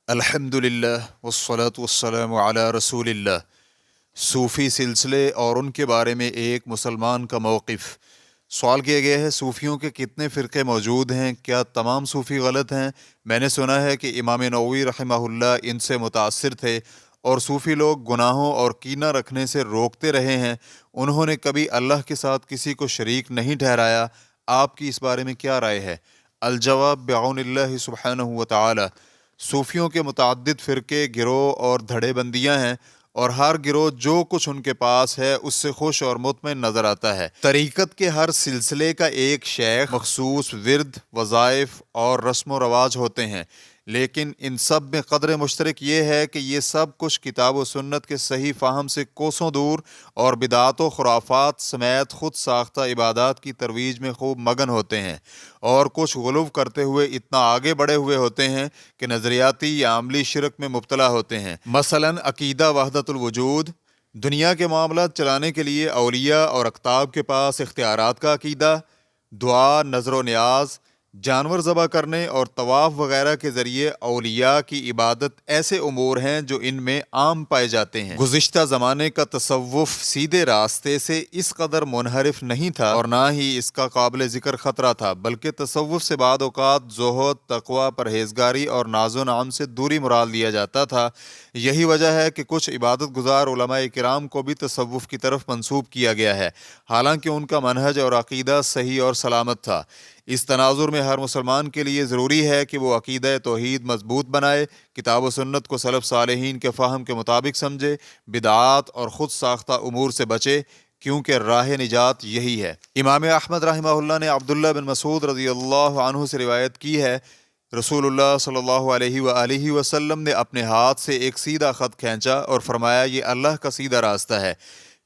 الحمد للہ والصلاة والسلام علی رسول اللہ۔ صوفی سلسلے اور ان کے بارے میں ایک مسلمان کا موقف۔ سوال کیا گیا ہے، صوفیوں کے کتنے فرقے موجود ہیں؟ کیا تمام صوفی غلط ہیں؟ میں نے سنا ہے کہ امام نووی رحمہ اللہ ان سے متاثر تھے اور صوفی لوگ گناہوں اور کینہ رکھنے سے روکتے رہے ہیں۔ انہوں نے کبھی اللہ کے ساتھ کسی کو شریک نہیں ٹھہرایا۔ آپ کی اس بارے میں کیا رائے ہے؟ الجواب بعون اللہ سبحانہ وتعالی۔ صوفیوں کے متعدد فرقے، گروہ اور دھڑے بندیاں ہیں، اور ہر گروہ جو کچھ ان کے پاس ہے اس سے خوش اور مطمئن نظر آتا ہے۔ طریقت کے ہر سلسلے کا ایک شیخ، مخصوص ورد، وظائف اور رسم و رواج ہوتے ہیں، لیکن ان سب میں قدر مشترک یہ ہے کہ یہ سب کچھ کتاب و سنت کے صحیح فہم سے کوسوں دور اور بدعات و خرافات سمیت خود ساختہ عبادات کی ترویج میں خوب مگن ہوتے ہیں، اور کچھ غلو کرتے ہوئے اتنا آگے بڑھے ہوئے ہوتے ہیں کہ نظریاتی یا عملی شرک میں مبتلا ہوتے ہیں۔ مثلاً عقیدہ وحدت الوجود، دنیا کے معاملات چلانے کے لیے اولیاء اور اقطاب کے پاس اختیارات کا عقیدہ، دعا، نظر و نیاز، جانور ذبح کرنے اور طواف وغیرہ کے ذریعے اولیاء کی عبادت ایسے امور ہیں جو ان میں عام پائے جاتے ہیں۔ گزشتہ زمانے کا تصوف سیدھے راستے سے اس قدر منحرف نہیں تھا اور نہ ہی اس کا قابل ذکر خطرہ تھا، بلکہ تصوف سے بعد اوقات زہد، تقوی، پرہیزگاری اور ناز و نعم سے دوری مراد لیا جاتا تھا۔ یہی وجہ ہے کہ کچھ عبادت گزار علماء کرام کو بھی تصوف کی طرف منسوب کیا گیا ہے، حالانکہ ان کا منہج اور عقیدہ صحیح اور سلامت تھا۔ اس تناظر میں ہر مسلمان کے لیے ضروری ہے کہ وہ عقیدہ توحید مضبوط بنائے، کتاب و سنت کو سلف صالحین کے فہم کے مطابق سمجھے، بدعات اور خود ساختہ امور سے بچے، کیونکہ راہ نجات یہی ہے۔ امام احمد رحمہ اللہ نے عبداللہ بن مسعود رضی اللہ عنہ سے روایت کی ہے، رسول اللہ صلی اللہ علیہ وآلہ وسلم نے اپنے ہاتھ سے ایک سیدھا خط کھینچا اور فرمایا، یہ اللہ کا سیدھا راستہ ہے۔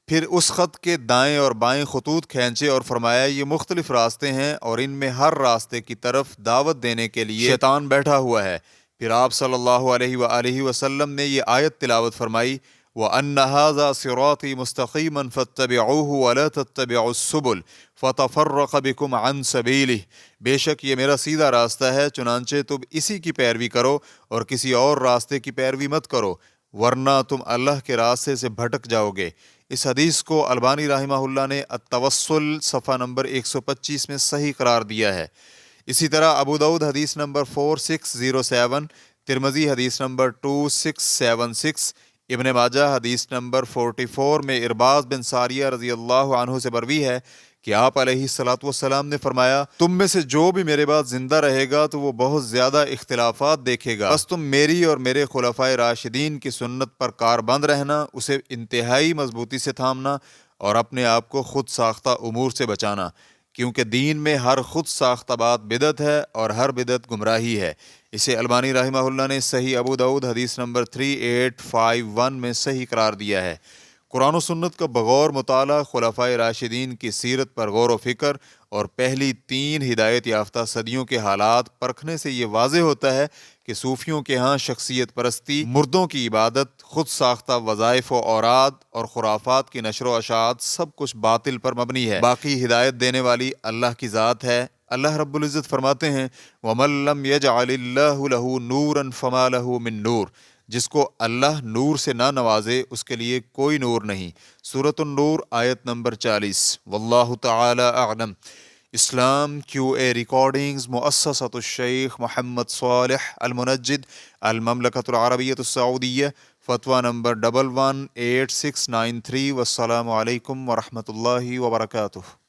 پھر اس خط کے دائیں اور بائیں خطوط کھینچے اور فرمایا، یہ مختلف راستے ہیں اور ان میں ہر راستے کی طرف دعوت دینے کے لیے شیطان بیٹھا ہوا ہے۔ پھر آپ صلی اللہ علیہ وآلہ وسلم نے یہ آیت تلاوت فرمائی، وَأَنَّ هَذَا صِرَاطِي مُسْتَقِيمًا فَاتَّبِعُوهُ وَلَا تَتَّبِعُوا السُّبُلَ فَتَفَرَّقَ بِكُمْ عَنْ سَبِيلِهِ۔ بے شک یہ میرا سیدھا راستہ ہے، چنانچہ تم اسی کی پیروی کرو اور کسی اور راستے کی پیروی مت کرو، ورنہ تم اللہ کے راستے سے بھٹک جاؤ گے۔ اس حدیث کو البانی رحمہ اللہ نے التوسل صفحہ نمبر 125 میں صحیح قرار دیا ہے۔ اسی طرح ابو داؤد حدیث نمبر 4607، ترمذی حدیث نمبر 2676، ابن ماجہ حدیث نمبر 44 میں ارباز بن ساریہ رضی اللہ عنہ سے مروی ہے کہ آپ علیہ الصلوۃ والسلام نے فرمایا، تم میں سے جو بھی میرے بعد زندہ رہے گا تو وہ بہت زیادہ اختلافات دیکھے گا، بس تم میری اور میرے خلفائے راشدین کی سنت پر کاربند رہنا، اسے انتہائی مضبوطی سے تھامنا اور اپنے آپ کو خود ساختہ امور سے بچانا، کیونکہ دین میں ہر خود ساختہ بات بدعت ہے اور ہر بدعت گمراہی ہے۔ اسے البانی رحمہ اللہ نے صحیح ابو داؤد حدیث نمبر 3851 میں صحیح قرار دیا ہے۔ قرآن و سنت کا بغور مطالعہ، خلفائے راشدین کی سیرت پر غور و فکر اور پہلی 3 ہدایت یافتہ صدیوں کے حالات پرکھنے سے یہ واضح ہوتا ہے کہ صوفیوں کے ہاں شخصیت پرستی، مردوں کی عبادت، خود ساختہ وظائف و اوراد اور خرافات کی نشر و اشاعت سب کچھ باطل پر مبنی ہے۔ باقی ہدایت دینے والی اللہ کی ذات ہے۔ اللہ رب العزت فرماتے ہیں، وَمَن لَّمْ يَجْعَلِ اللَّهُ لَهُ نُورًا فَمَا لَهُ مِن نُور۔ جس کو اللہ نور سے نہ نوازے اس کے لیے کوئی نور نہیں۔ سورۃ النور آیت نمبر 40۔ واللہ تعالی اعلم۔ اسلام QA ریکارڈنگز، مؤسسۃ الشیخ محمد صالح المنجد، المملکۃ العربیۃ السعودیہ، فتویٰ نمبر 118693۔ والسلام علیکم ورحمۃ اللہ وبرکاتہ۔